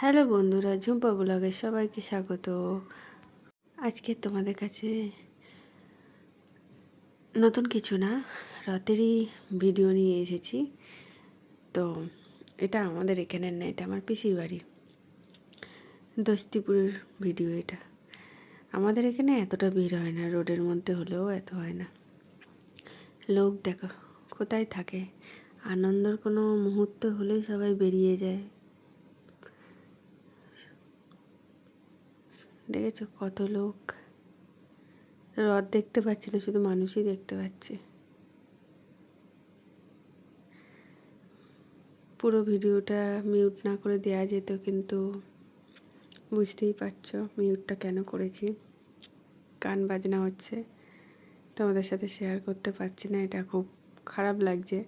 Hello বন্ধুরা, ঝুম্পা ব্লগে সবাইকে স্বাগত। আজকে তোমাদের কাছে নতুন কিছু না, রাতেরই ভিডিও নিয়ে এসেছি। তো এটা আমাদের এখানের না, এটা আমার পিসির বাড়ি, দস্তিপুরের ভিডিও। এটা আমাদের এখানে এতটা ভিড় হয় না, রোডের মধ্যে হলেও এত হয় না। লোক দেখো কোথায় থাকে, আনন্দের কোনো মুহূর্ত হলেই সবাই বেরিয়ে যায়। দেখেছো কত লোক, রথ দেখতে পাচ্ছি না, শুধু মানুষই দেখতে পাচ্ছি। পুরো ভিডিওটা মিউট না করে দেওয়া যেত, কিন্তু বুঝতেই পারছো মিউটটা কেন করেছি। গান বাজনা হচ্ছে, তোমাদের সাথে শেয়ার করতে পারছি না, এটা খুব খারাপ লাগছে।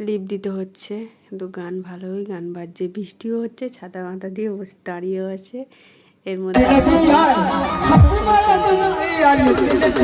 লিপ দিতে হচ্ছে, কিন্তু গান ভালোই গান বাজছে, বৃষ্টিও হচ্ছে, ছাতা মাথা দিয়ে দাঁড়িয়েও আছে। এর মধ্যে বৃষ্টির থেকে